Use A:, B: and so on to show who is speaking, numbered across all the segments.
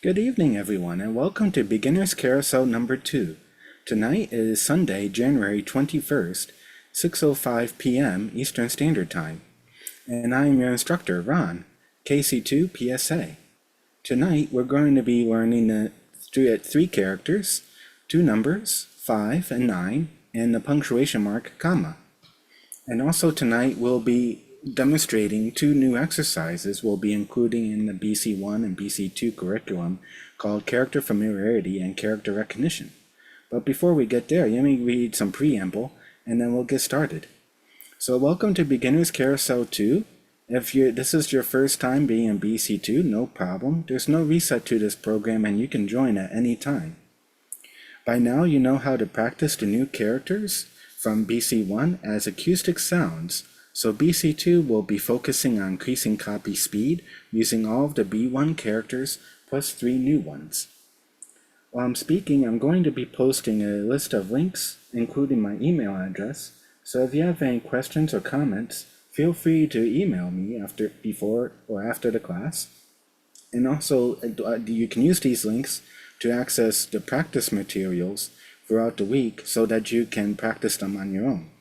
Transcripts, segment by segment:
A: Good evening, everyone, and welcome to Beginner's Carousel number 2. Tonight is Sunday, January 21st, 6:05 p.m. Eastern Standard Time, and I am your instructor, Ron, KC2 PSA. Tonight, we're going to be learning three characters, two numbers, 5 and 9, and the punctuation mark, comma. And also tonight, we'll be demonstrating two new exercises we'll be including in the BC1 and BC2 curriculum called Character Familiarity and Character Recognition. But before we get there, let me read some preamble and then we'll get started. So welcome to Beginner's Carousel 2. If this is your first time being in BC2, no problem. There's no reset to this program and you can join at any time. By now you know how to practice the new characters from BC1 as acoustic sounds. So BC2 will be focusing on increasing copy speed using all of the B1 characters plus 3 new ones. While I'm speaking, I'm going to be posting a list of links, including my email address, so if you have any questions or comments, feel free to email me before or after the class. And also, you can use these links to access the practice materials throughout the week so that you can practice them on your own.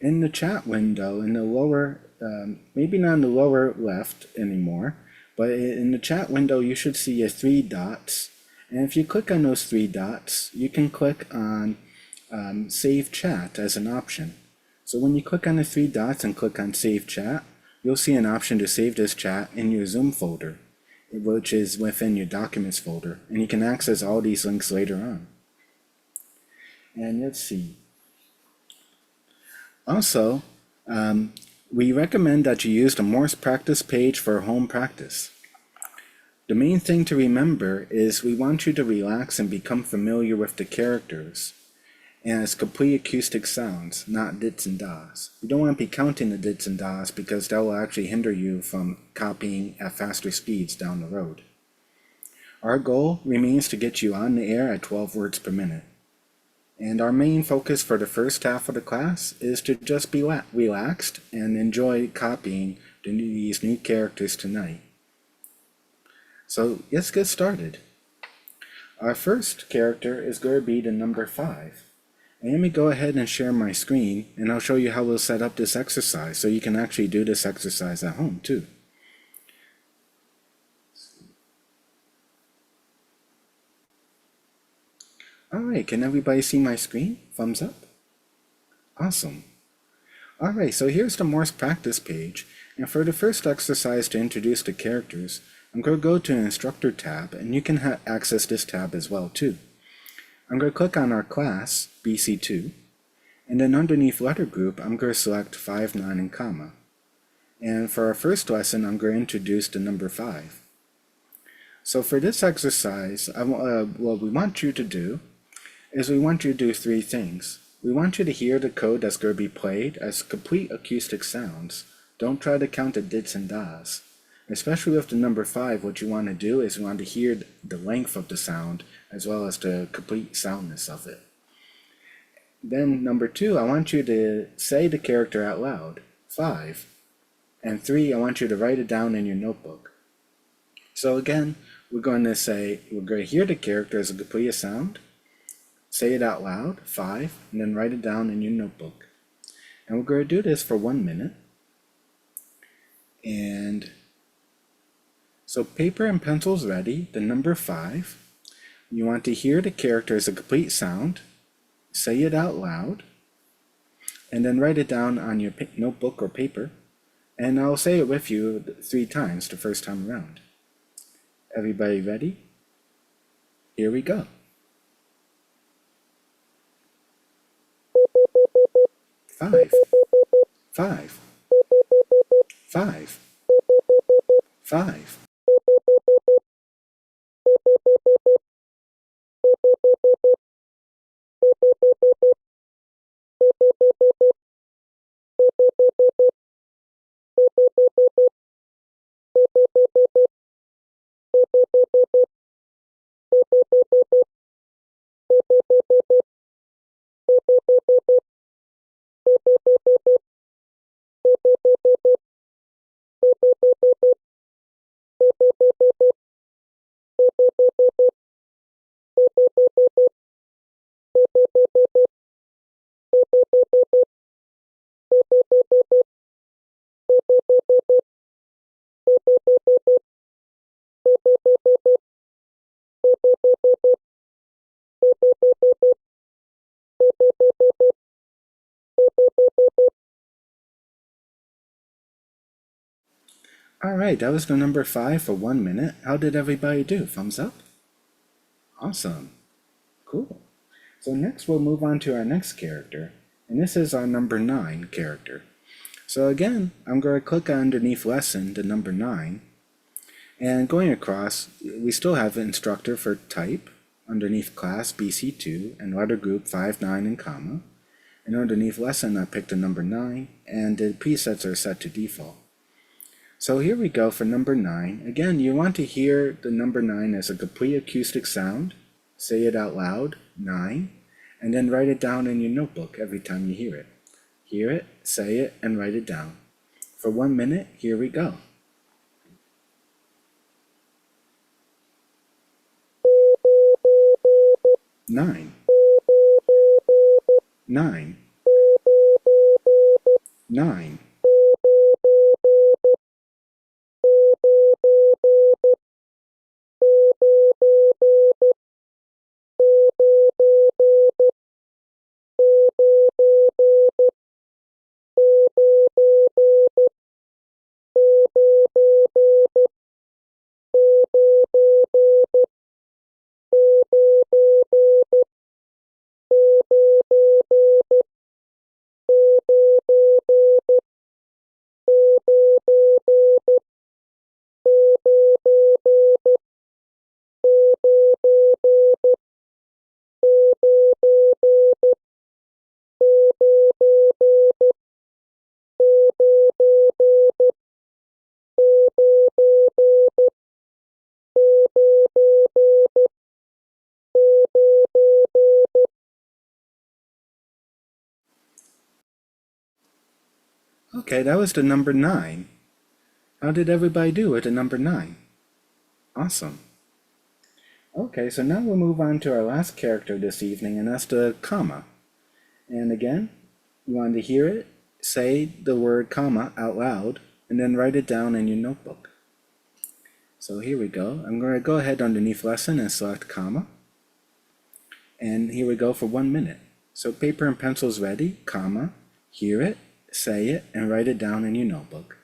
A: In the chat window, in the lower, maybe not in the lower left anymore, but in the chat window you should see 3 dots. And if you click on those 3 dots, you can click on Save Chat as an option. So when you click on the 3 dots and click on Save Chat, you'll see an option to save this chat in your Zoom folder, which is within your Documents folder. And you can access all these links later on. And let's see. Also, we recommend that you use the Morse practice page for home practice. The main thing to remember is we want you to relax and become familiar with the characters as complete acoustic sounds, not dits and das. You don't want to be counting the dits and das because that will actually hinder you from copying at faster speeds down the road. Our goal remains to get you on the air at 12 words per minute. And our main focus for the first half of the class is to just be relaxed and enjoy copying these new characters tonight. So let's get started. Our first character is going to be the number 5. And let me go ahead and share my screen and I'll show you how we'll set up this exercise so you can actually do this exercise at home too. Alright, can everybody see my screen? Thumbs up? Awesome. Alright, so here's the Morse practice page, and for the first exercise to introduce the characters, I'm going to go to an Instructor tab, and you can access this tab as well too. I'm going to click on our class, BC2, and then underneath letter group, I'm going to select 5, 9, and comma. And for our first lesson, I'm going to introduce the number 5. So for this exercise, what we want you to do is we want you to do 3 things. We want you to hear the code that's going to be played as complete acoustic sounds. Don't try to count the dits and das. Especially with the number 5, what you want to do is you want to hear the length of the sound as well as the complete soundness of it. Then number 2, I want you to say the character out loud, 5. And 3, I want you to write it down in your notebook. So again, we're going to hear the character as a complete sound, say it out loud, 5, and then write it down in your notebook. And we're going to do this for 1 minute. And so paper and pencils ready, the number 5. You want to hear the character as a complete sound, say it out loud, and then write it down on your notebook or paper. And I'll say it with you 3 times the first time around. Everybody ready? Here we go. 5, 5, 5, 5. All right, that was the number 5 for 1 minute. How did everybody do? Thumbs up? Awesome. Cool. So next we'll move on to our next character, and this is our number 9 character. So again, I'm going to click underneath lesson, the number 9, and going across, we still have instructor for type, underneath class BC2, and letter group 5, 9, and comma. And underneath lesson, I picked the number 9, and the presets are set to default. So here we go for number 9. Again, you want to hear the number 9 as a complete acoustic sound. Say it out loud, 9, and then write it down in your notebook every time you hear it. Hear it, say it, and write it down. For 1 minute, here we go. Nine, 9, 9. Okay, that was the number 9. How did everybody do with the number 9? Awesome. Okay, so now we'll move on to our last character this evening, and that's the comma. And again, you want to hear it, say the word comma out loud, and then write it down in your notebook. So here we go. I'm going to go ahead underneath lesson and select comma. And here we go for 1 minute. So paper and pencils ready, comma, hear it, say it, and write it down in your notebook.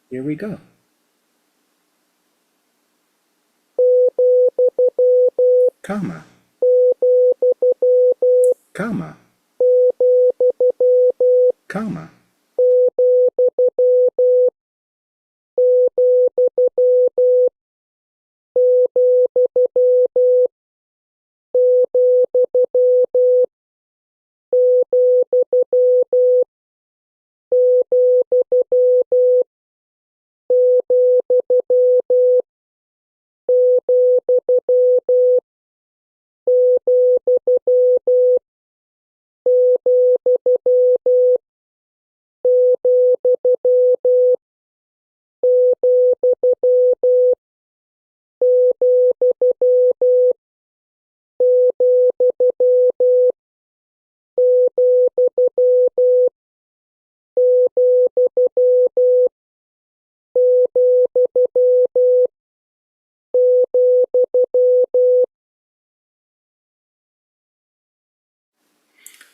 A: Here we go. Comma, comma, comma.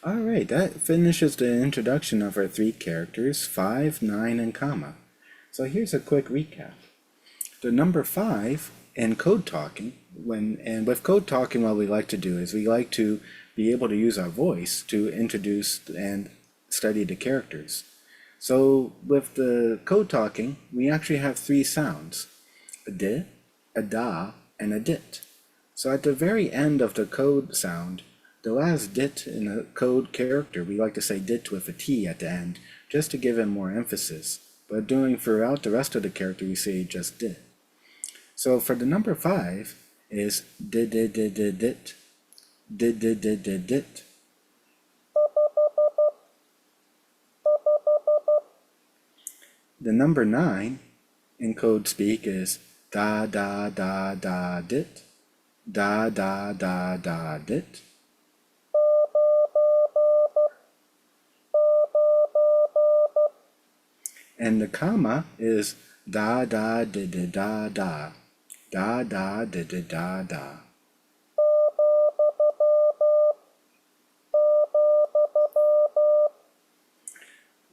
A: All right, that finishes the introduction of our 3 characters, 5, 9, and comma. So here's a quick recap. The number 5 in code talking, with code talking, what we like to do is we like to be able to use our voice to introduce and study the characters. So with the code talking, we actually have 3 sounds, a di, a da, and a dit. So at the very end of the code sound, the last dit in a code character, we like to say dit with a T at the end, just to give it more emphasis. But doing throughout the rest of the character, we say just dit. So for the number 5 is dit, dit, dit, dit, dit, dit, dit, dit, dit, dit. The number 9 in code speak is da, da, da, da, dit, da, da, da, da, dit. And the comma is da, da, da, da, da, da, da, da, da, da, da, da.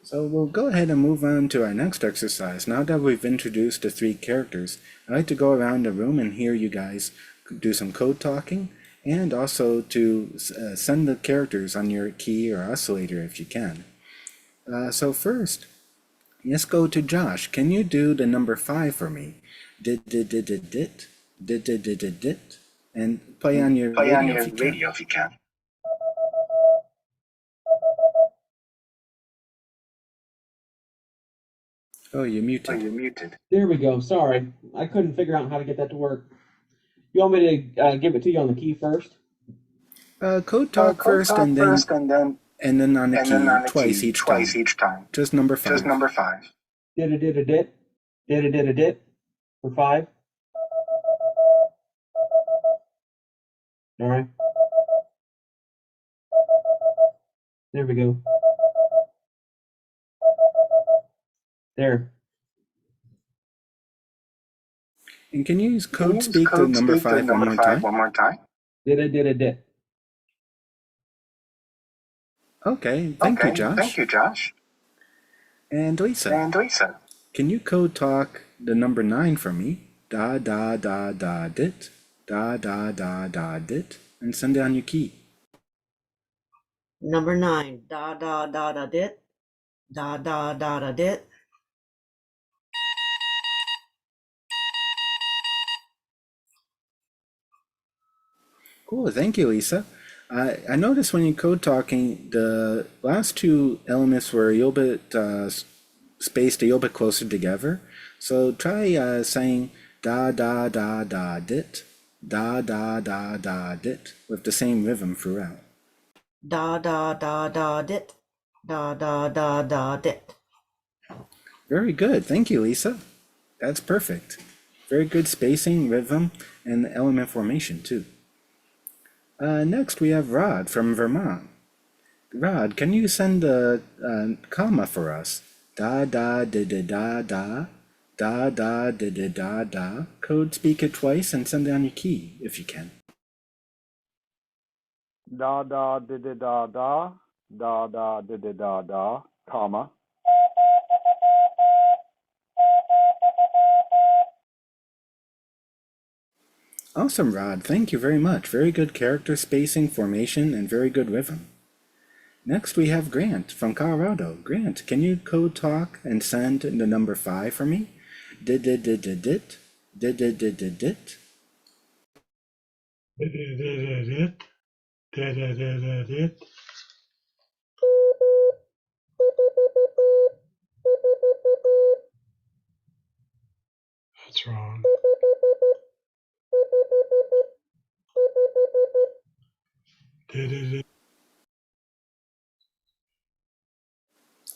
A: So we'll go ahead and move on to our next exercise. Now that we've introduced the three characters, I'd like to go around the room and hear you guys do some code talking, and also to send the characters on your key or oscillator if you can. So first, let's go to Josh. Can you do the number 5 for me? Dit, dit, dit, dit, dit, dit, dit, dit, dit, dit, and play on your radio if you can. Oh, you're muted.
B: There we go. Sorry, I couldn't figure out how to get that to work. You want me to give it to you on the key first?
A: Code talk first, and then on the key twice each time. Just number 5.
B: Did a dit for 5. All right. There we go. There.
A: And can you use code speak the number 5 one more time?
B: Did a dit.
A: Okay, thank you, Josh. And Lisa. Can you code talk the number 9 for me? Da da da da dit, da da da da dit, and send it on your key.
C: Number 9, da da da da dit, da da da da dit.
A: Cool, thank you, Lisa. I noticed when you code talking, the last two elements were a little bit spaced a little bit closer together. So try saying da da da da dit, da da da da dit, with the same rhythm throughout.
C: Da da da da dit, da da da da dit.
A: Very good, thank you, Lisa. That's perfect. Very good spacing, rhythm, and element formation too. Next, we have Rod from Vermont. Rod, can you send a comma for us? Da da da da da da, da da da da da da. Code speak it twice and send it on your key if you can.
D: Da da da da da da, da da da da da da, comma.
A: Awesome, Rod. Thank you very much. Very good character spacing, formation, and very good rhythm. Next, we have Grant from Colorado. Grant, can you code talk and send the number 5 for me? Dit, dit, dit, dit, dit, dit, dit, dit, dit, dit.
E: That's wrong.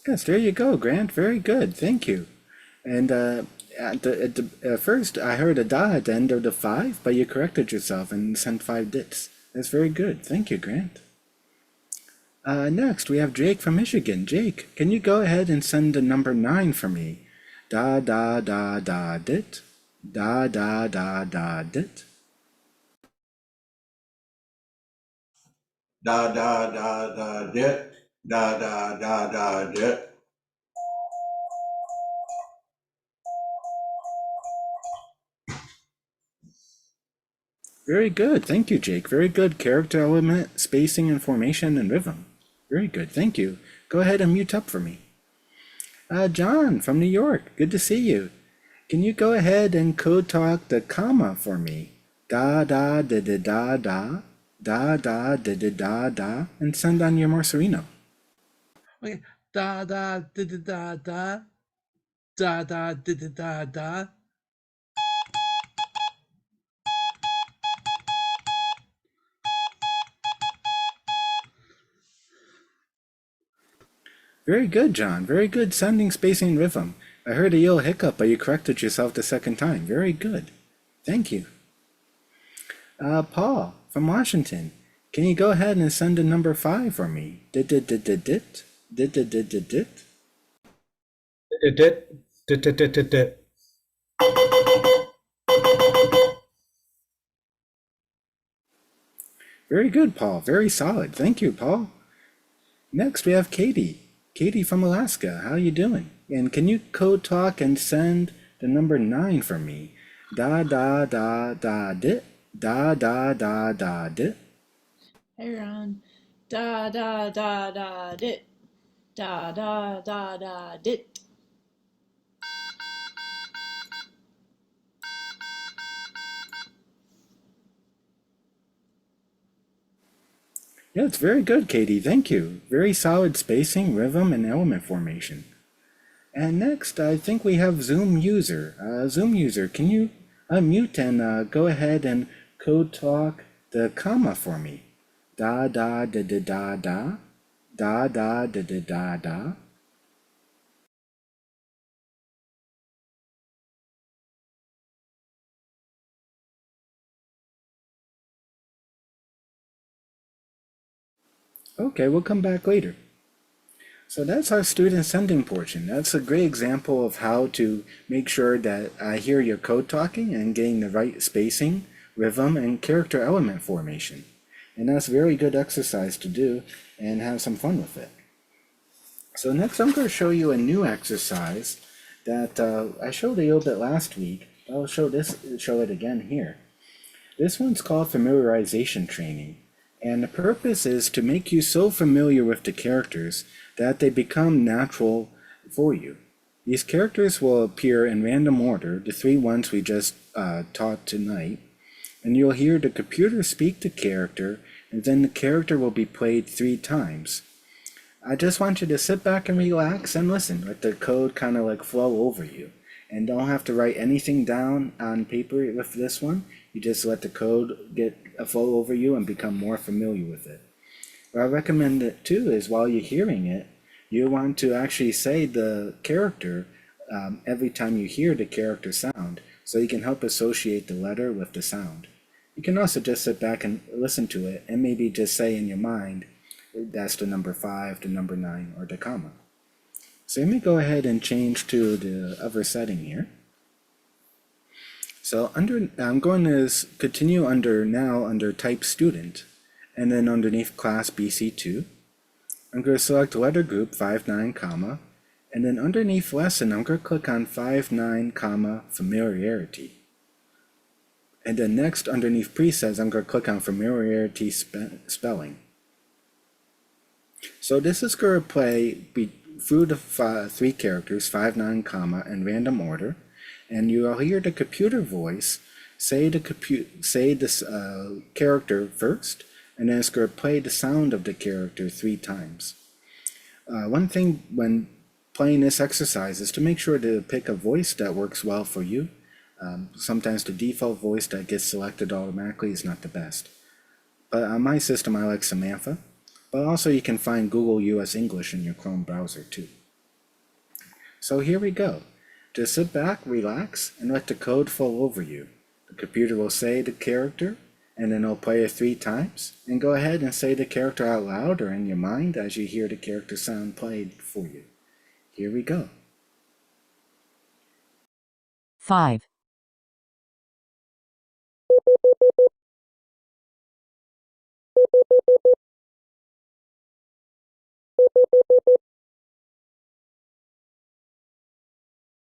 A: Yes, there you go, Grant. Very good. Thank you. And at first, I heard a da at the end of the 5, but you corrected yourself and sent 5 dits. That's very good. Thank you, Grant. Next, we have Jake from Michigan. Jake, can you go ahead and send the number 9 for me? Da da da da dit, da da da da dit.
F: Da da da da dit, da da da da dit.
A: Very good. Thank you, Jake. Very good character element, spacing and formation and rhythm. Very good. Thank you. Go ahead and mute up for me. John from New York. Good to see you. Can you go ahead and code talk the comma for me? Da da da da da da, da da da da da da, and send on your Morcerino.
E: Okay. Da da da da da da, da da da da da da.
A: Very good, John. Very good sounding, spacing, rhythm. I heard a little hiccup, but you corrected yourself the second time. Very good. Thank you. Paul from Washington. Can you go ahead and send a number 5 for me? Dit dit dit dit dit, dit dit dit dit dit.
G: Dit.
A: Very good, Paul. Very solid. Thank you, Paul. Next, we have Katie. Katie from Alaska, how you doing? And can you code talk and send the number 9 for me? Da da da da dit. Da da da da dit.
G: Hey Ron. Da da da da dit. Da da da da dit.
A: Yeah, it's very good, Katie. Thank you. Very solid spacing, rhythm, and element formation. And next, I think we have Zoom user. Zoom user, can you unmute and go ahead and code talk the comma for me? Da da da da da da. Da da da da da da. Okay, we'll come back later. So that's our student sending portion. That's a great example of how to make sure that I hear your code talking and getting the right spacing, rhythm, and character element formation. And that's a very good exercise to do and have some fun with it. So next I'm going to show you a new exercise that I showed a little bit last week. I'll show it again here. This one's called familiarization training. And the purpose is to make you so familiar with the characters that they become natural for you. These characters will appear in random order, the 3 ones we just taught tonight, and you'll hear the computer speak the character, and then the character will be played 3 times. I just want you to sit back and relax and listen, let the code kind of like flow over you. And don't have to write anything down on paper with this one. You just let the code get a flow over you and become more familiar with it. What I recommend it too is while you're hearing it, you want to actually say the character every time you hear the character sound, so you can help associate the letter with the sound. You can also just sit back and listen to it and maybe just say in your mind, that's the number 5, the number 9, or the comma. So let me go ahead and change to the other setting here. So I'm going to continue under type student, and then underneath class BC2, I'm going to select letter group 59, comma, and then underneath lesson, I'm going to click on 59, comma, familiarity. And then next underneath presets, I'm going to click on familiarity spelling. So this is going to play through the 3 characters, 59, comma, in random order, and you'll hear the computer voice say this character first, and then it's going to play the sound of the character 3 times. One thing when playing this exercise is to make sure to pick a voice that works well for you. Sometimes the default voice that gets selected automatically is not the best. But on my system, I like Samantha. But also you can find Google US English in your Chrome browser too. So here we go. Just sit back, relax, and let the code flow over you. The computer will say the character, and then it'll play it 3 times. And go ahead and say the character out loud or in your mind as you hear the character sound played for you. Here we go.
H: 5,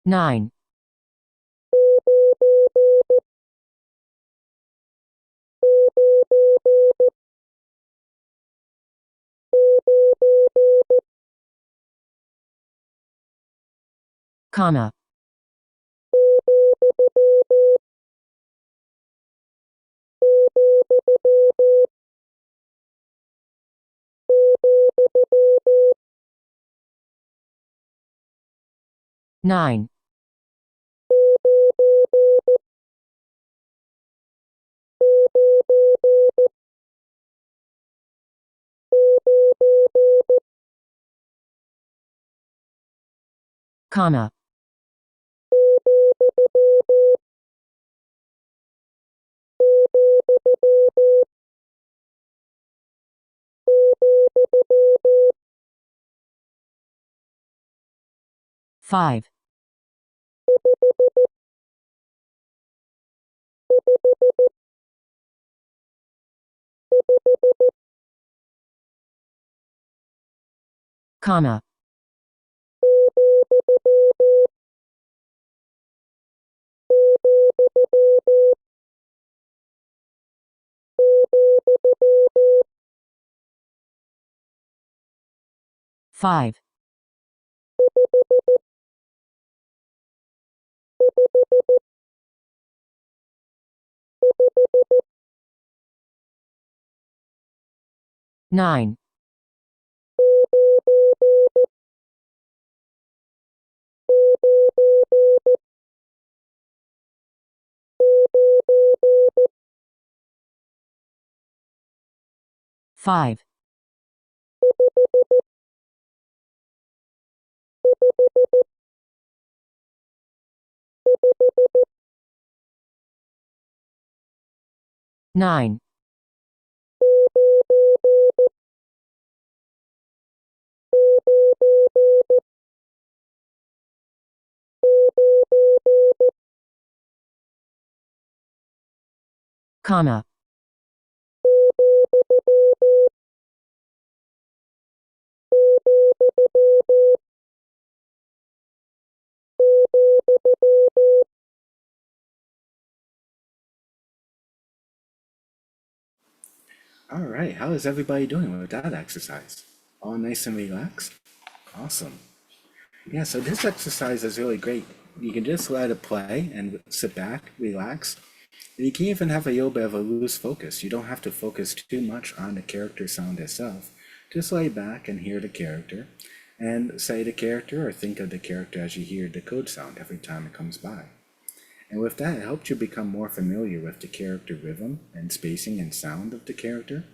H: 9, comma, 9, comma, 5, comma, 5, 9, 5, 9, comma,
A: All right, how is everybody doing with that exercise? All nice and relaxed? Awesome. Yeah, so this exercise is really great. You can just let it play and sit back, relax. And you can even have a little bit of a loose focus. You don't have to focus too much on the character sound itself. Just lay back and hear the character and say the character or think of the character as you hear the code sound every time it comes by. And with that, it helps you become more familiar with the character rhythm and spacing and sound of the character,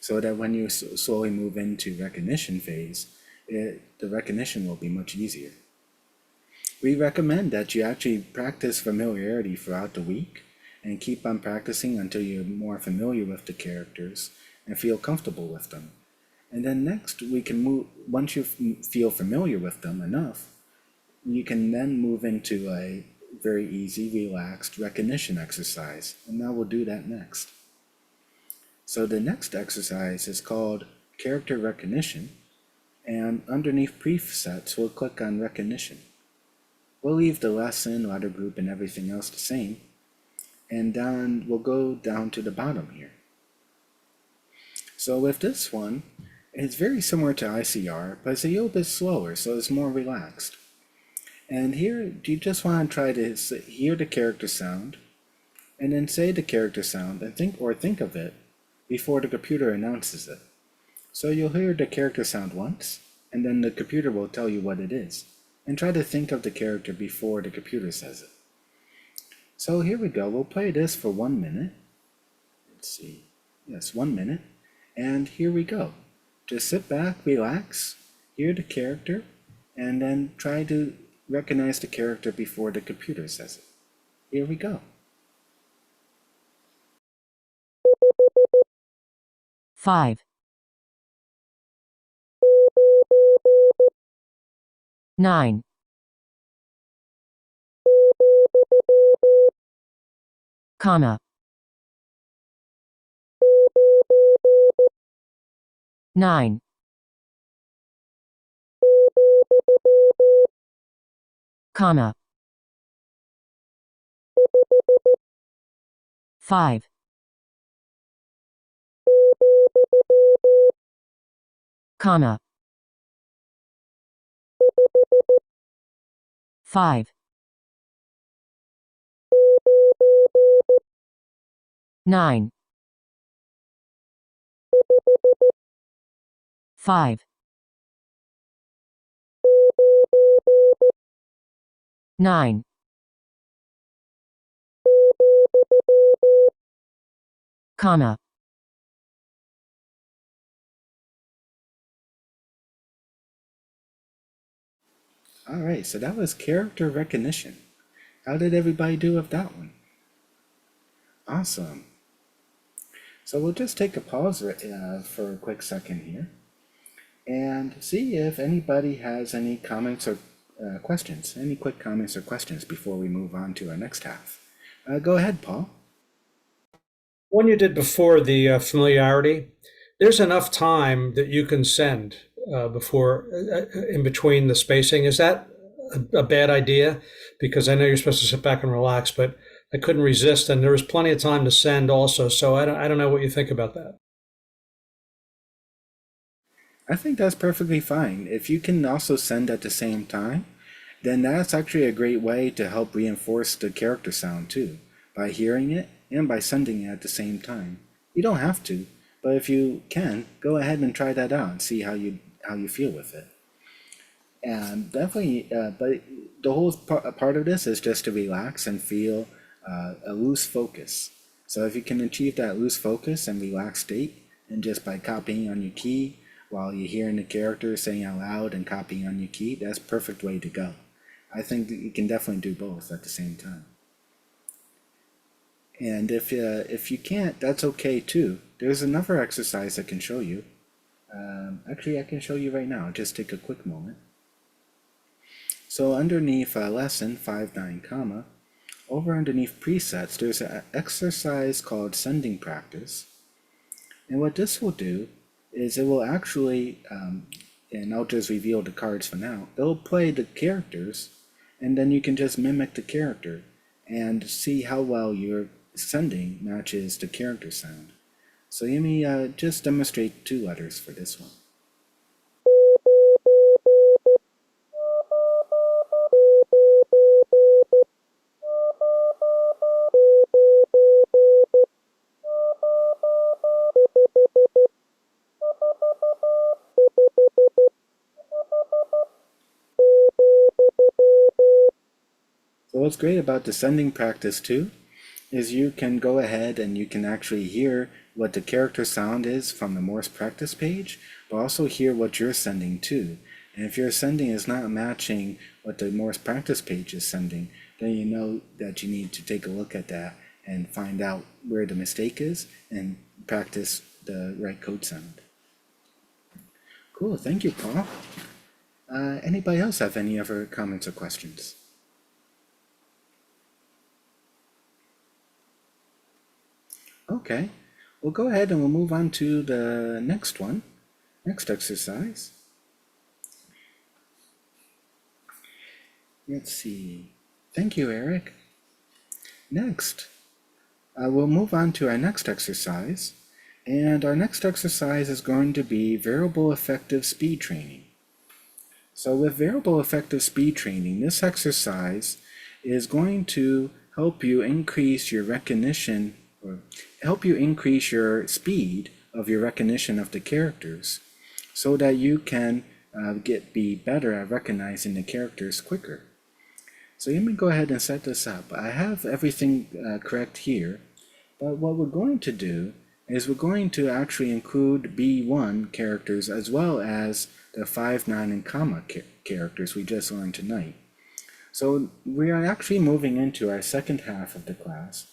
A: so that when you slowly move into recognition phase, the recognition will be much easier. We recommend that you actually practice familiarity throughout the week and keep on practicing until you're more familiar with the characters and feel comfortable with them. And then next we can move, once you feel familiar with them enough, you can then move into a very easy, relaxed recognition exercise. And now we'll do that next. So the next exercise is called character recognition. And underneath presets, we'll click on recognition. We'll leave the lesson, letter group, and everything else the same. And then we'll go down to the bottom here. So with this one, it's very similar to ICR, but it's a little bit slower, so it's more relaxed. And here, you just want to try to hear the character sound, and then say the character sound, and think of it before the computer announces it. So you'll hear the character sound once, and then the computer will tell you what it is. And try to think of the character before the computer says it. So here we go. We'll play this for 1 minute. Let's see. Yes, 1 minute. And here we go. Just sit back, relax, hear the character, and then try to recognize the character before the computer says it. Here we go.
H: 5, 9, comma, 9, comma, 5, comma, 5, 9, 5, 9, comma,
A: All right, so that was character recognition. How did everybody do with that one? Awesome. So we'll just take a pause for a quick second here and see if anybody has any comments or questions, any quick comments or questions before we move on to our next half. Go ahead, Paul.
I: One you did before the familiarity, there's enough time that you can send before in between the spacing. Is that a bad idea? Because I know you're supposed to sit back and relax, but I couldn't resist, and there was plenty of time to send also. So I don't know what you think about that.
A: I think that's perfectly fine. If you can also send at the same time, then that's actually a great way to help reinforce the character sound too, by hearing it and by sending it at the same time. You don't have to, but if you can, go ahead and try that out and see how you feel with it. And definitely, but the whole part of this is just to relax and feel a loose focus. So if you can achieve that loose focus and relaxed state, and just by copying on your key while you're hearing the character saying out loud and copying on your key, that's a perfect way to go. I think that you can definitely do both at the same time. And if you can't, that's okay too. There's another exercise I can show you. Actually, I can show you right now. Just take a quick moment. So underneath lesson 5.9 comma, over underneath presets, there's an exercise called sending practice. And what this will do is it will actually, and I'll just reveal the cards for now, it'll play the characters, and then you can just mimic the character and see how well your sending matches the character sound. So let me just demonstrate 2 letters for this one. So what's great about the sending practice too is you can go ahead and you can actually hear what the character sound is from the Morse practice page, but also hear what you're sending too. And if your sending is not matching what the Morse practice page is sending, then you know that you need to take a look at that and find out where the mistake is and practice the right code sound. Cool, thank you, Paul. Anybody else have any other comments or questions? Okay, we'll go ahead and we'll move on to the next one, next exercise. Let's see. Thank you, Eric. Next, we'll move on to our next exercise. And our next exercise is going to be variable effective speed training. So with variable effective speed training, this exercise is going to help you increase your recognition or help you increase your speed of your recognition of the characters so that you can be better at recognizing the characters quicker. So let me go ahead and set this up. I have everything correct here, but what we're going to do is we're going to actually include B1 characters as well as the 5, 9, and comma characters we just learned tonight. So we are actually moving into our second half of the class.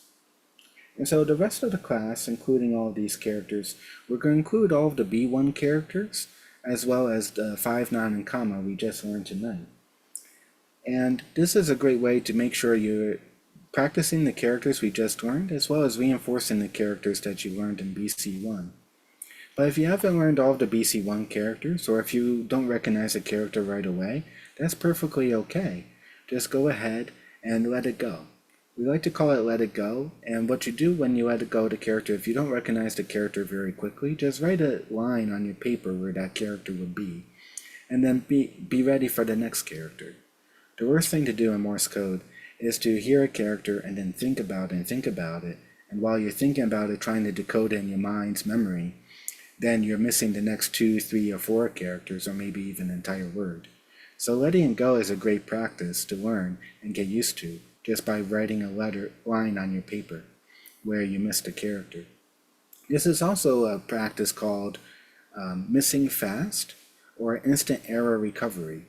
A: And so the rest of the class, including all of these characters, we're going to include all of the B1 characters as well as the 5, 9, and comma we just learned tonight. And this is a great way to make sure you're practicing the characters we just learned as well as reinforcing the characters that you learned in BC1. But if you haven't learned all of the BC1 characters, or if you don't recognize a character right away, that's perfectly okay. Just go ahead and let it go. We like to call it let it go, and what you do when you let it go the character, if you don't recognize the character very quickly, just write a line on your paper where that character would be, and then be ready for the next character. The worst thing to do in Morse code is to hear a character and then think about it, and while you're thinking about it, trying to decode it in your mind's memory, then you're missing the next 2, 3, or 4 characters, or maybe even an entire word. So letting it go is a great practice to learn and get used to, just by writing a line on your paper where you missed a character. This is also a practice called missing fast or instant error recovery.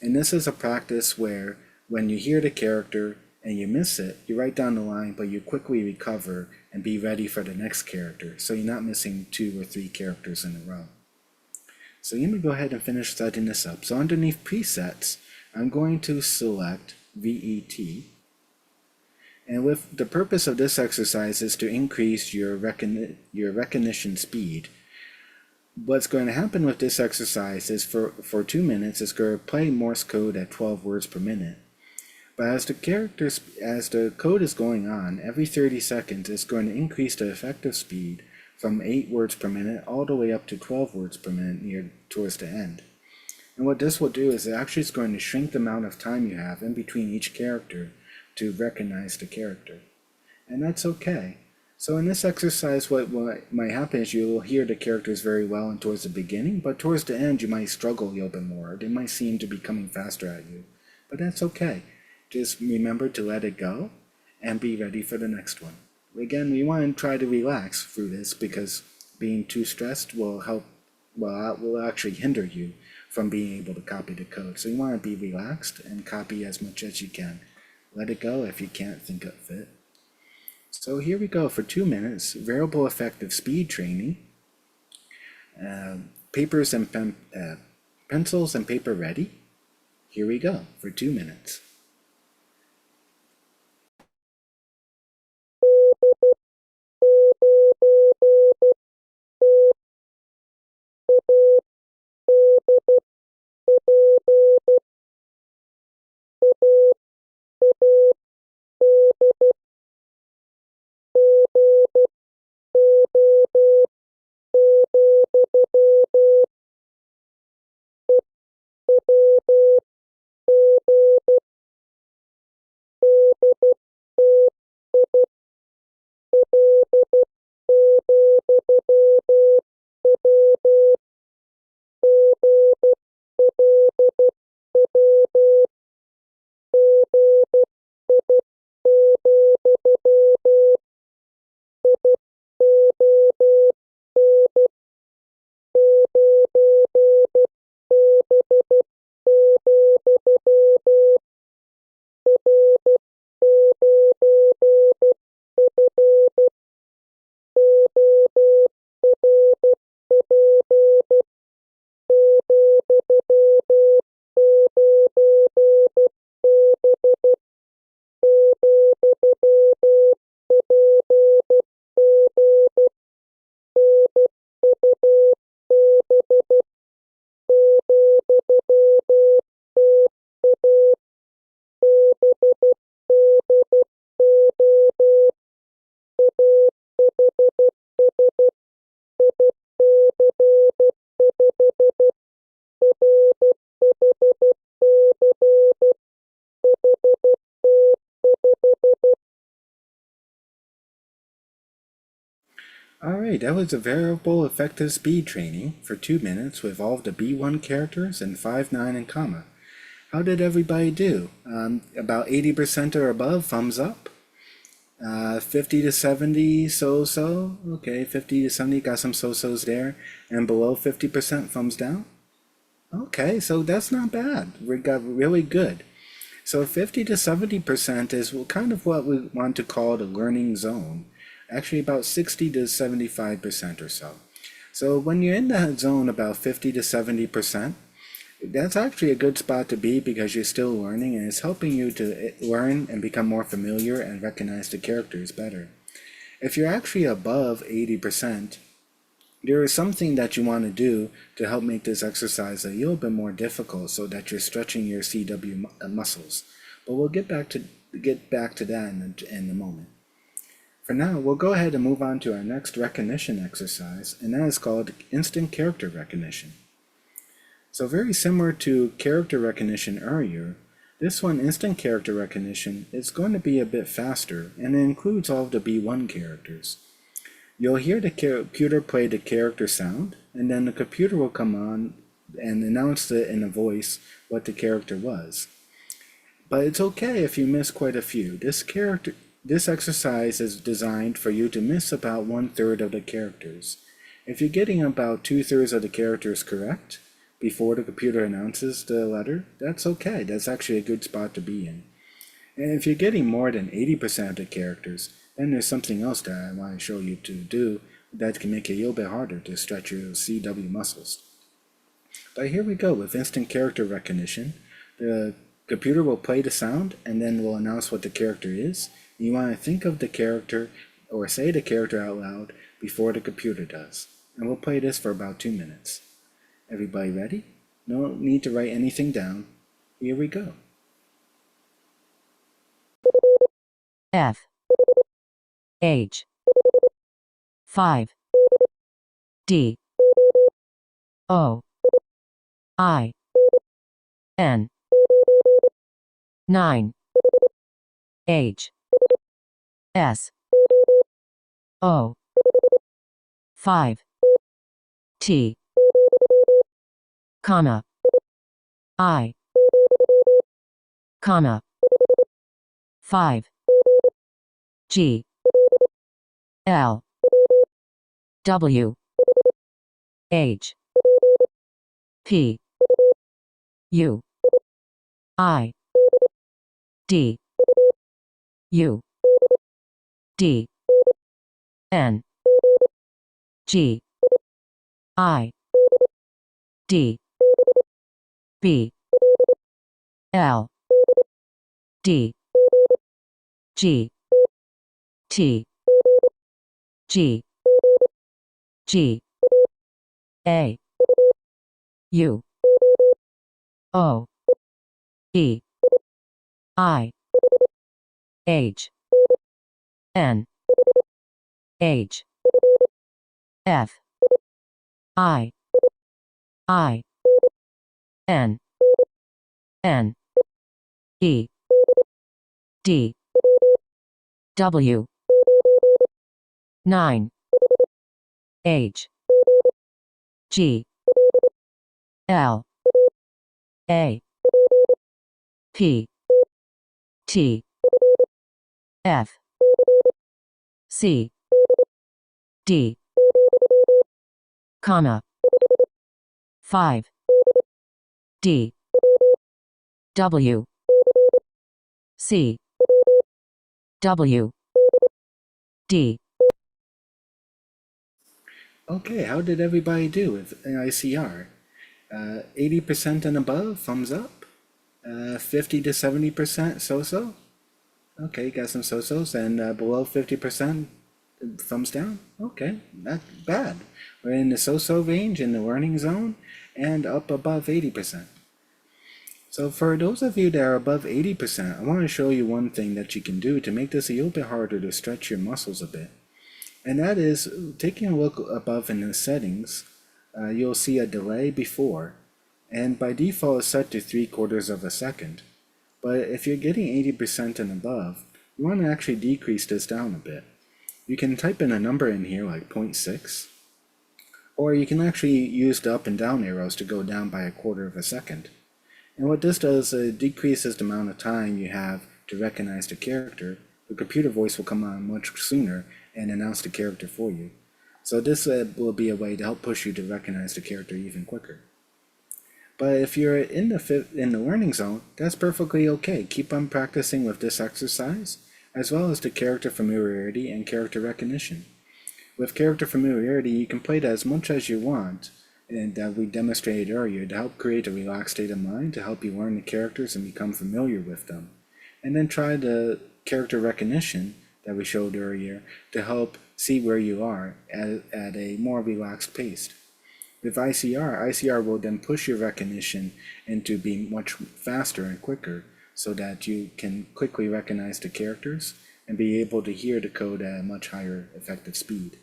A: And this is a practice where when you hear the character and you miss it, you write down the line, but you quickly recover and be ready for the next character. So you're not missing 2 or 3 characters in a row. So let me go ahead and finish setting this up. So underneath presets, I'm going to select VET. And with the purpose of this exercise is to increase your recognition speed. What's going to happen with this exercise is for 2 minutes, it's going to play Morse code at 12 words per minute. But as the code is going on, every 30 seconds, it's going to increase the effective speed from 8 words per minute all the way up to 12 words per minute towards the end. And what this will do is it actually is going to shrink the amount of time you have in between each character to recognize the character. And that's okay. So in this exercise, what might happen is you will hear the characters very well and towards the beginning, but towards the end you might struggle a little bit more. They might seem to be coming faster at you, but that's okay. Just remember to let it go and be ready for the next one. Again, we want to try to relax through this because being too stressed will actually hinder you from being able to copy the code. So you want to be relaxed and copy as much as you can. Let it go if you can't think of it. So here we go for 2 minutes, variable effective speed training. Papers and pencils and paper ready. Here we go for 2 minutes. Alright, that was a variable effective speed training for 2 minutes with all of the B1 characters and 5, 9, and comma. How did everybody do? About 80% or above, thumbs up. 50 to 70, so-so. Okay, 50 to 70, got some so-sos there. And below 50%, thumbs down. Okay, so that's not bad. We got really good. So 50 to 70% is kind of what we want to call the learning zone. Actually about 60 to 75% or so. So when you're in that zone about 50 to 70%, that's actually a good spot to be because you're still learning and it's helping you to learn and become more familiar and recognize the characters better. If you're actually above 80%, there is something that you want to do to help make this exercise a little bit more difficult so that you're stretching your CW muscles. But we'll get back to that in a moment. For now, we'll go ahead and move on to our next recognition exercise, and that is called instant character recognition. So very similar to character recognition earlier, this one, instant character recognition, is going to be a bit faster, and it includes all of the B1 characters. You'll hear the computer play the character sound, and then the computer will come on and announce it in a voice what the character was. But it's okay if you miss quite a few. This exercise is designed for you to miss about 1/3 of the characters. If you're getting about 2/3 of the characters correct before the computer announces the letter, that's okay. That's actually a good spot to be in. And if you're getting more than 80% of the characters, then there's something else that I want to show you to do that can make it a little bit harder to stretch your CW muscles. But here we go with instant character recognition. The computer will play the sound and then will announce what the character is. You want to think of the character or say the character out loud before the computer does. And we'll play this for about 2 minutes. Everybody ready? No need to write anything down. Here we go.
H: F H 5 D O I N 9 H S O 5 T comma I comma 5 G L W H P U I D U D N G I D B L D G T G G A U O E I H N H F I N N E D W 9 H G L A P T F C D comma 5 D W C W D.
A: Okay, how did everybody do with ICR? 80% and above, thumbs up. 50 to 70%, so-so. Okay, got some so-sos, and below 50%, thumbs down. Okay, not bad. We're in the so-so range, in the learning zone, and up above 80%. So for those of you that are above 80%, I want to show you one thing that you can do to make this a little bit harder to stretch your muscles a bit. And that is, taking a look above in the settings, you'll see a delay before, and by default it's set to 3/4 of a second. But if you're getting 80% and above, you want to actually decrease this down a bit. You can type in a number in here like 0.6, or you can actually use the up and down arrows to go down by 1/4 of a second. And what this does, it decreases the amount of time you have to recognize the character. The computer voice will come on much sooner and announce the character for you. So this will be a way to help push you to recognize the character even quicker. But if you're in the learning zone, that's perfectly okay. Keep on practicing with this exercise, as well as the character familiarity and character recognition. With character familiarity, you can play that as much as you want, and that we demonstrated earlier, to help create a relaxed state of mind, to help you learn the characters and become familiar with them. And then try the character recognition that we showed earlier to help see where you are at a more relaxed pace. With ICR will then push your recognition into being much faster and quicker, so that you can quickly recognize the characters and be able to hear the code at a much higher effective speed.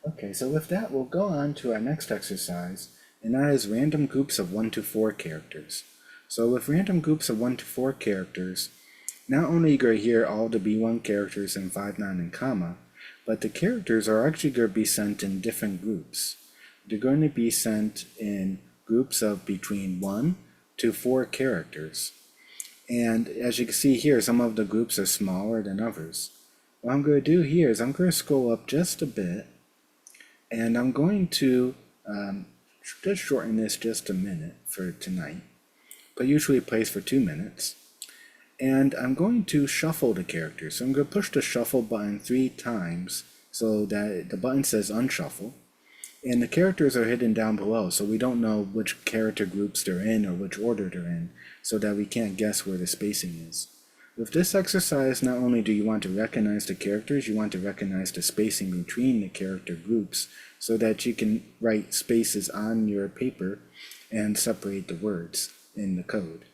A: Okay, so with that, we'll go on to our next exercise, and that is random groups of 1 to 4 characters. So with random groups of 1 to 4 characters, not only are you going to hear all the B1 characters in 5, 9, and comma, but the characters are actually going to be sent in different groups. They're going to be sent in groups of between 1 to 4 characters. And as you can see here, some of the groups are smaller than others. What I'm going to do here is I'm going to scroll up just a bit, and I'm going to just shorten this just a minute for tonight, but usually it plays for 2 minutes. And I'm going to shuffle the characters. So I'm going to push the shuffle button 3 times so that the button says unshuffle. And the characters are hidden down below, so we don't know which character groups they're in or which order they're in, so that we can't guess where the spacing is. With this exercise, not only do you want to recognize the characters, you want to recognize the spacing between the character groups, so that you can write spaces on your paper and separate the words in the code.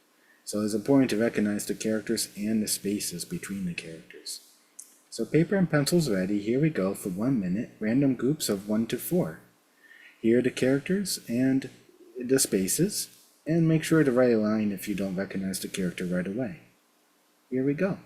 A: So it's important to recognize the characters and the spaces between the characters. So paper and pencils ready. Here we go for 1 minute. Random groups of 1 to 4. Here are the characters and the spaces. And make sure to write a line if you don't recognize the character right away. Here we go.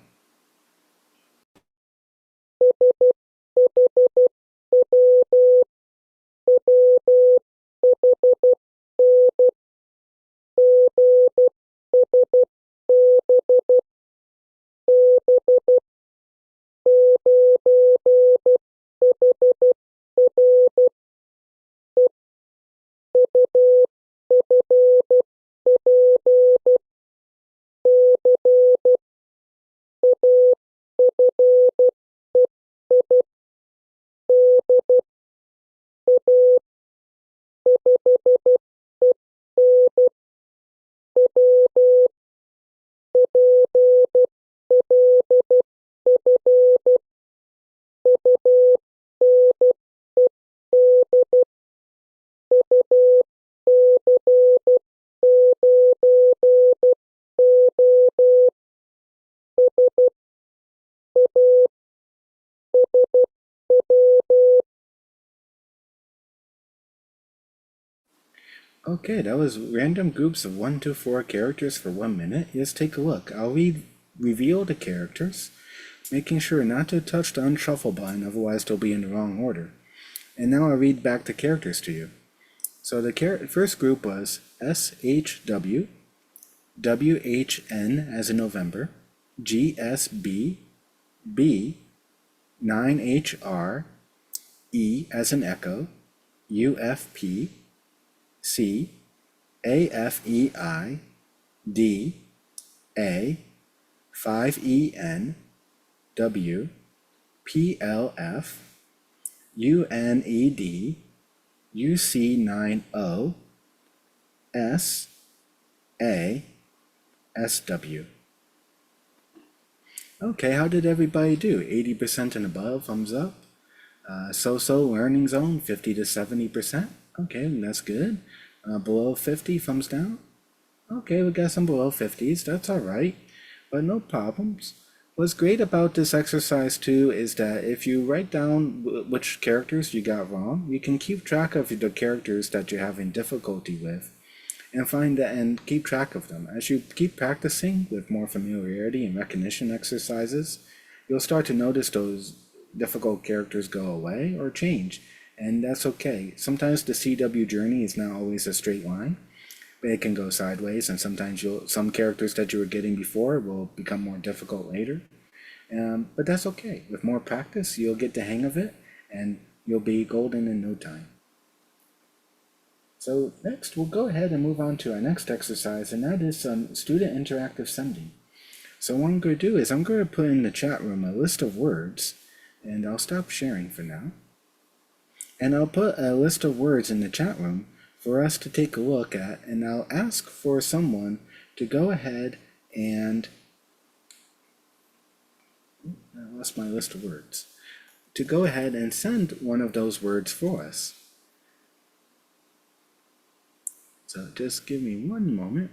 A: Okay, that was random groups of 1 to 4 characters for 1 minute. Let's take a look. I'll reveal the characters, making sure not to touch the unshuffle button, otherwise they'll be in the wrong order. And now I'll read back the characters to you. So the first group was SHW, WHN as in November, GSB, B, 9HR, E as in Echo, UFP, C, AFEI, D, A, 5EN, W, PLF, UNED, UC90, S, A, SW. Okay, how did everybody do? 80% and above, thumbs up. So-so learning zone, 50 to 70%. Okay, that's good. Below 50, thumbs down. Okay, we got some below 50s, that's all right, but no problems. What's great about this exercise too is that if you write down which characters you got wrong, you can keep track of the characters that you're having difficulty with and find that and keep track of them. As you keep practicing with more familiarity and recognition exercises, you'll start to notice those difficult characters go away or change, and that's okay. Sometimes the CW journey is not always a straight line, but it can go sideways, and sometimes some characters that you were getting before will become more difficult later. But that's okay. With more practice, you'll get the hang of it, and you'll be golden in no time. So next, we'll go ahead and move on to our next exercise, and that is student interactive sending. So what I'm going to do is I'm going to put in the chat room a list of words, and I'll stop sharing for now. And I'll put a list of words in the chat room for us to take a look at, and I'll ask for someone to go ahead and, I lost my list of words, to go ahead and send one of those words for us. So just give me one moment.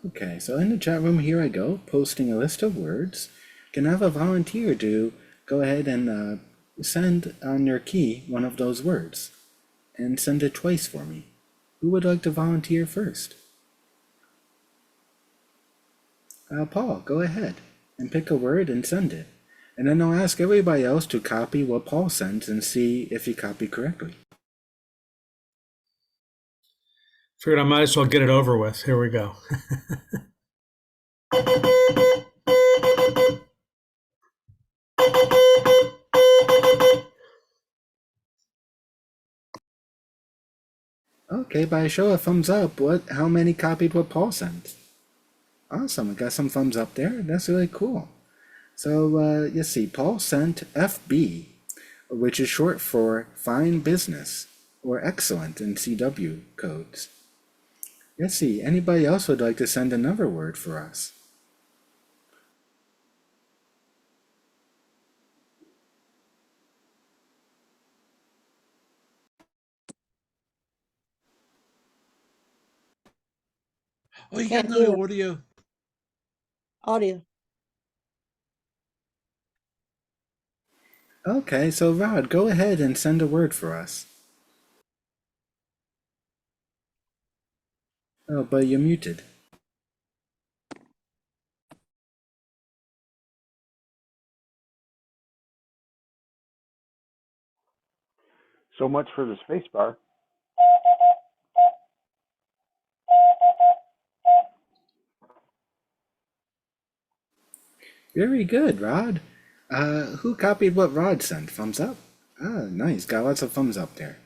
A: Okay, so in the chat room, here I go, posting a list of words. Can I have a volunteer to go ahead and send on your key one of those words and send it twice for me? Who would like to volunteer first? Paul, go ahead and pick a word and send it. And then I'll ask everybody else to copy what Paul sends and see if you copy correctly.
I: Figured I might as well get it over with. Here we go.
A: Okay, by a show of thumbs up, how many copied what Paul sent? Awesome, I got some thumbs up there. That's really cool. So let's see, Paul sent FB, which is short for fine business or excellent in CW codes. Let's see, anybody else would like to send another word for us?
E: Oh, you got
C: Can't
E: no
C: hear.
E: audio.
C: Audio.
A: Okay, so Rod, go ahead and send a word for us. Oh, but you're muted.
D: So much for the space bar.
A: Very good, Rod. Who copied what Rod sent? Thumbs up? Ah, nice. Got lots of thumbs up there.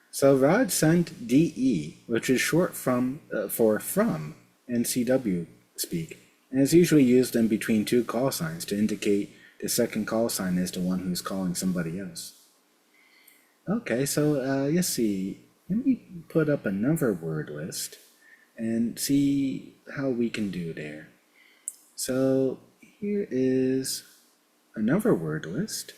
A: So Rod sent DE, which is short for from in CW speak, and is usually used in between two call signs to indicate the second call sign is the one who's calling somebody else. Okay, so let's see. Let me put up another word list and see how we can do there. So here is another word list.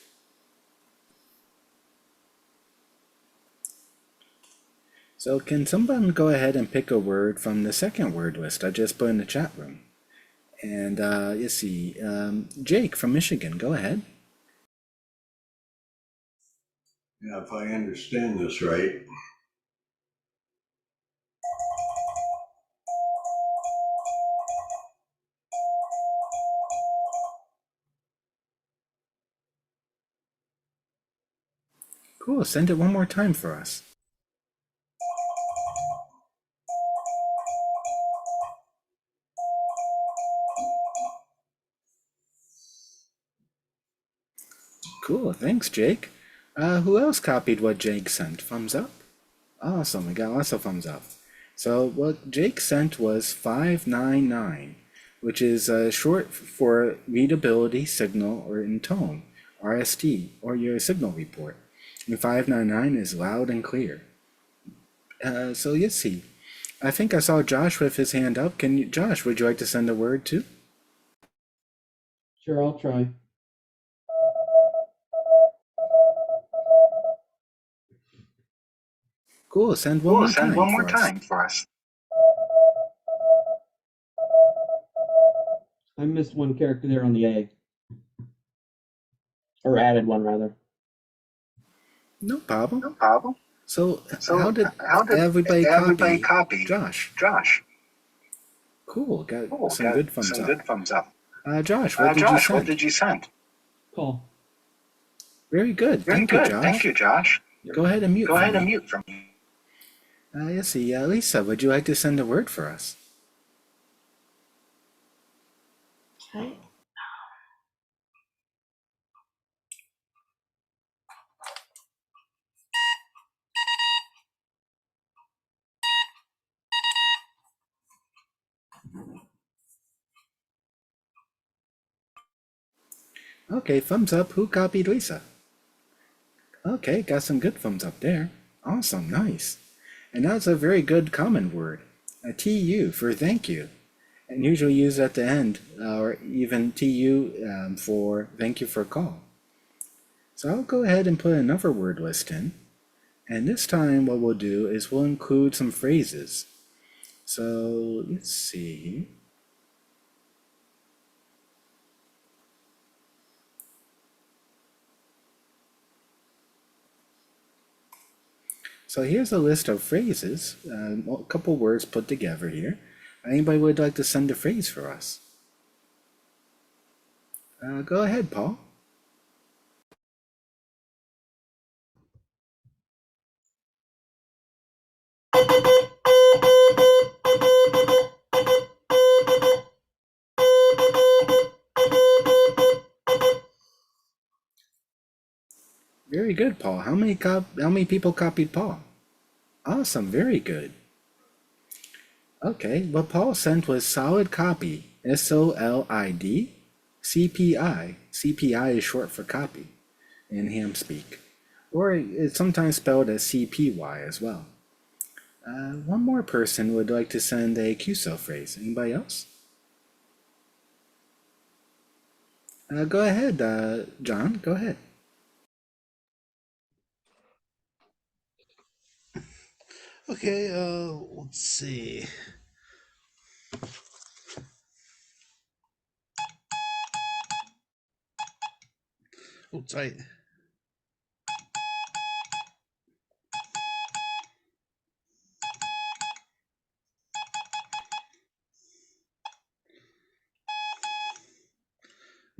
A: So can someone go ahead and pick a word from the second word list I just put in the chat room? And let's see, Jake from Michigan, go ahead.
F: Yeah, if I understand this right,
A: Cool, send it one more time for us. Cool, thanks, Jake. Who else copied what Jake sent? Thumbs up? Awesome, we got lots of thumbs up. So what Jake sent was 599, which is short for readability, signal, or in tone, RST, or your signal report. And 599 is loud and clear. So let's see. I think I saw Josh with his hand up. Josh, would you like to send a word too?
B: Sure, I'll try.
A: Cool, send one more time for us.
B: I missed one character there on the A. Or added one, rather.
A: No problem. So how did everybody copy Josh? Cool, got some good thumbs up. Josh, what did you send?
B: Call.
A: Very good. Thank you, Josh. Go ahead and mute from me. Let's see, Lisa, would you like to send a word for us?
C: Okay.
A: Okay, thumbs up. Who copied Lisa? Okay, got some good thumbs up there. Awesome, nice. And that's a very good common word. A TU for thank you. And usually used at the end, or even TU for thank you for a call. So I'll go ahead and put another word list in. And this time what we'll do is we'll include some phrases. So let's see. So here's a list of phrases, a couple words put together here. Anybody would like to send a phrase for us? Go ahead, Paul. Very good, Paul. How many people copied Paul? Awesome, very good. Okay, what Paul sent was solid copy, SOLID, CPI. CPI is short for copy in ham speak, or it's sometimes spelled as CPY as well. One more person would like to send a QSO phrase. Anybody else? Go ahead, John, go ahead.
E: Okay, let's see. Oh, tight.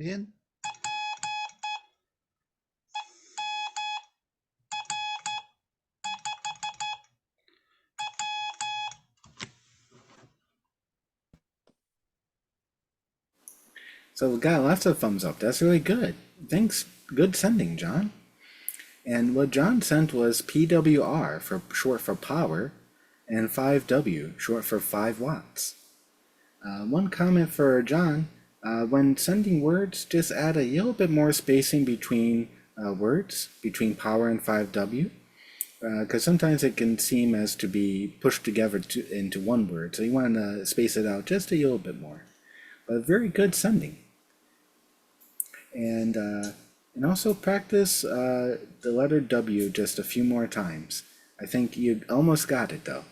E: Again.
A: So we got lots of thumbs up. That's really good. Thanks. Good sending, John. And what John sent was PWR, for short for power, and 5W, short for 5 watts. One comment for John, when sending words, just add a little bit more spacing between words, between power and 5W, because sometimes it can seem as to be pushed together into one word. So you want to space it out just a little bit more. But very good sending. And also practice the letter W just a few more times. I think you almost got it though.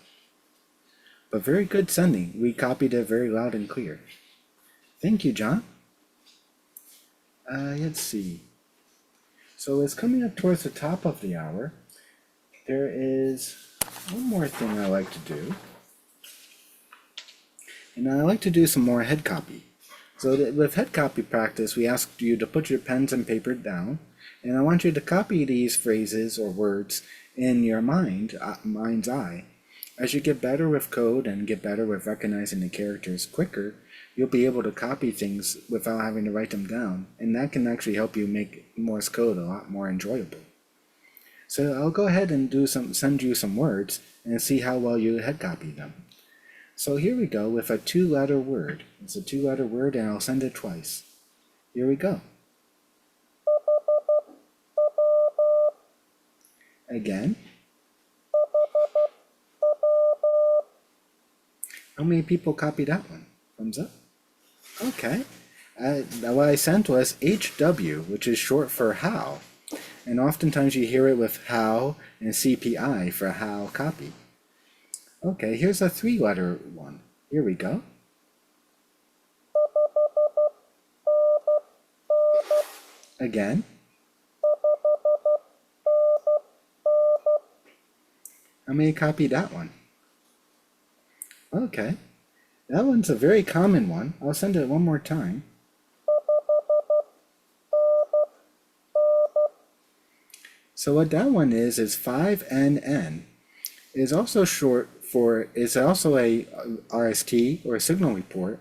A: But very good sending. We copied it very loud and clear. Thank you, John. Let's see. So it's coming up towards the top of the hour. There is one more thing I like to do. And I like to do some more head copy. So with head copy practice, we asked you to put your pens and paper down, and I want you to copy these phrases or words in your mind's eye. As you get better with code and get better with recognizing the characters quicker, you'll be able to copy things without having to write them down, and that can actually help you make Morse code a lot more enjoyable. So I'll go ahead and send you some words and see how well you head copy them. So here we go with a 2-letter word. It's a 2-letter word and I'll send it twice. Here we go. Again. How many people copied that one? Thumbs up. Okay. What I sent was HW, which is short for how. And oftentimes you hear it with how and CPI for how copy. Okay, here's a 3-letter one. Here we go. Again. How many copied that one? Okay. That one's a very common one. I'll send it one more time. So what that one is 5NN. Is also short for, is also a RST or a signal report,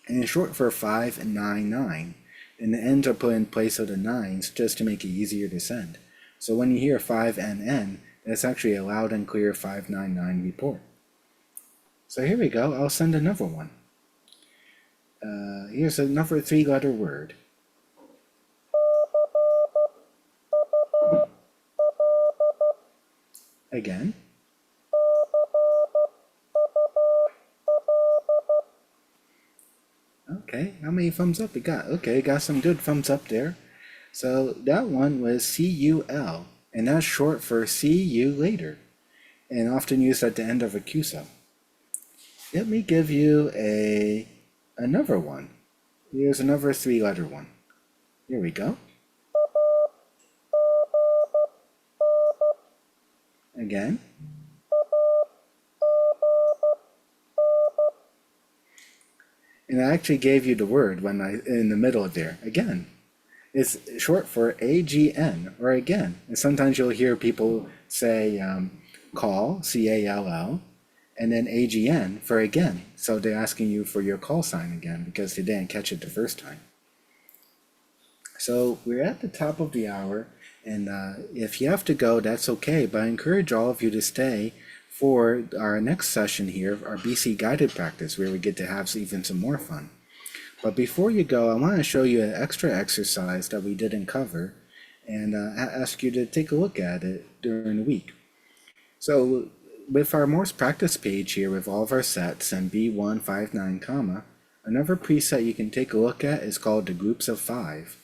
A: and it's short for 599. And the N's are put in place of the 9s just to make it easier to send. So when you hear 5NN, that's actually a loud and clear 599 report. So here we go. I'll send another one. Here's another 3-letter word. Again. Okay, how many thumbs up we got? Okay, got some good thumbs up there. So that one was CUL, and that's short for see you later, and often used at the end of a QSO. Let me give you another one. Here's another 3-letter one. Here we go. Again. And I actually gave you the word when in the middle of there. Again. It's short for AGN, or again. And sometimes you'll hear people say call, CALL, and then AGN for again. So they're asking you for your call sign again because they didn't catch it the first time. So we're at the top of the hour, and if you have to go, that's okay. But I encourage all of you to stay for our next session here, our BC guided practice, where we get to have even some more fun. But before you go, I want to show you an extra exercise that we didn't cover, and ask you to take a look at it during the week. So with our Morse practice page here with all of our sets and B159 comma, another preset you can take a look at is called the groups of 5.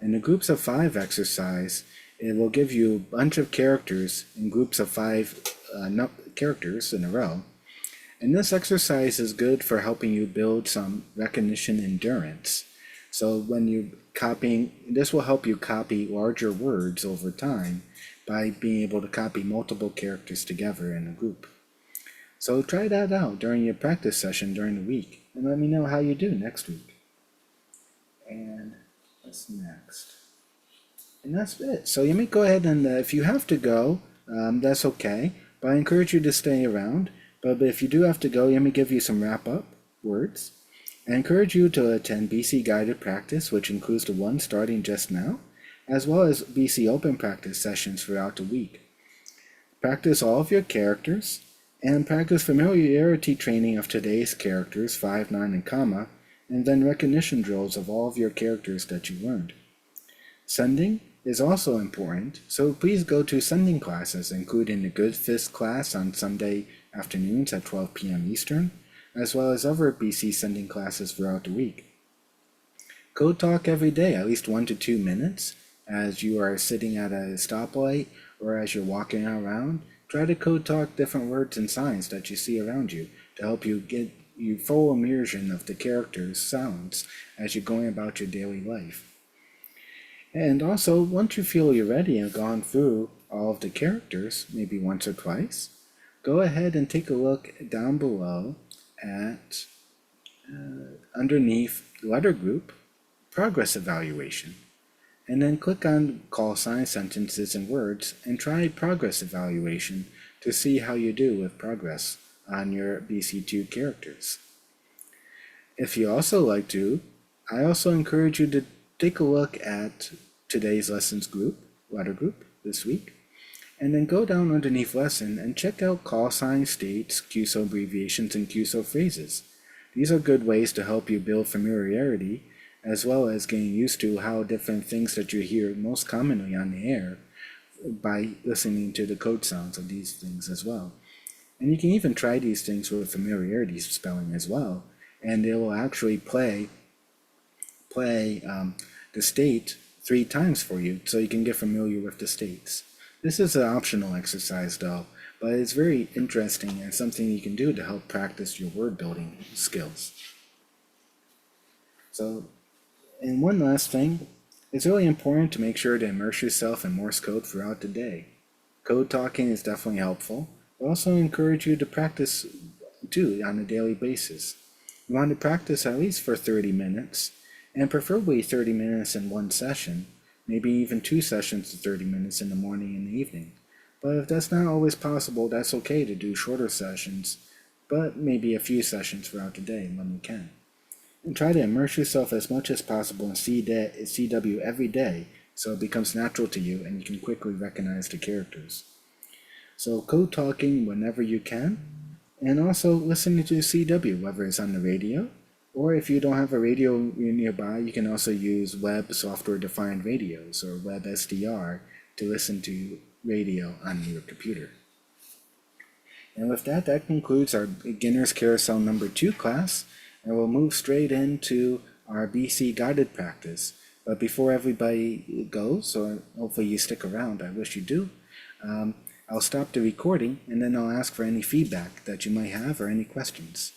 A: And the groups of 5 exercise, it will give you a bunch of characters in groups of 5 characters in a row. And this exercise is good for helping you build some recognition endurance. So when you copying, this will help you copy larger words over time by being able to copy multiple characters together in a group. So try that out during your practice session during the week, and let me know how you do next week. And what's next? And that's it. So you may go ahead and if you have to go, that's okay. But I encourage you to stay around. But if you do have to go, let me give you some wrap-up words. I encourage you to attend BC Guided Practice, which includes the one starting just now, as well as BC Open Practice sessions throughout the week. Practice all of your characters, and practice familiarity training of today's characters, 5, 9, and comma, and then recognition drills of all of your characters that you learned. Sending is also important, so please go to sending classes, including the Good Fist class on Sunday afternoons at 12 p.m. Eastern, as well as other BC sending classes throughout the week. Code talk every day, at least 1 to 2 minutes, as you are sitting at a stoplight or as you're walking around. Try to code talk different words and signs that you see around you to help you get you full immersion of the characters' sounds as you're going about your daily life. And also, once you feel you're ready and gone through all of the characters, maybe once or twice, go ahead and take a look down below at underneath letter group progress evaluation, and then click on call sign sentences and words and try progress evaluation to see how you do with progress on your BC2 characters. If you also like to, I also encourage you to take a look at today's lessons group, letter group this week, and then go down underneath lesson and check out call sign states, QSO abbreviations, and QSO phrases. These are good ways to help you build familiarity as well as getting used to how different things that you hear most commonly on the air by listening to the code sounds of these things as well. And you can even try these things with familiarity spelling as well, and it will actually play the state 3 times for you so you can get familiar with the states. This is an optional exercise though, but it's very interesting and something you can do to help practice your word building skills. So, and one last thing, it's really important to make sure to immerse yourself in Morse code throughout the day. Code talking is definitely helpful, but also encourage you to practice too on a daily basis. You want to practice at least for 30 minutes, and preferably 30 minutes in one session, maybe even 2 sessions of 30 minutes in the morning and the evening. But if that's not always possible, that's okay to do shorter sessions, but maybe a few sessions throughout the day when you can. And try to immerse yourself as much as possible in CW every day so it becomes natural to you and you can quickly recognize the characters. So code talking whenever you can, and also listening to CW, whether it's on the radio, or if you don't have a radio nearby, you can also use web software-defined radios or web SDR to listen to radio on your computer. And with that, that concludes our Beginner's Carousel number 2 class, and we'll move straight into our BC guided practice. But before everybody goes, or hopefully you stick around, I wish you do, I'll stop the recording and then I'll ask for any feedback that you might have or any questions.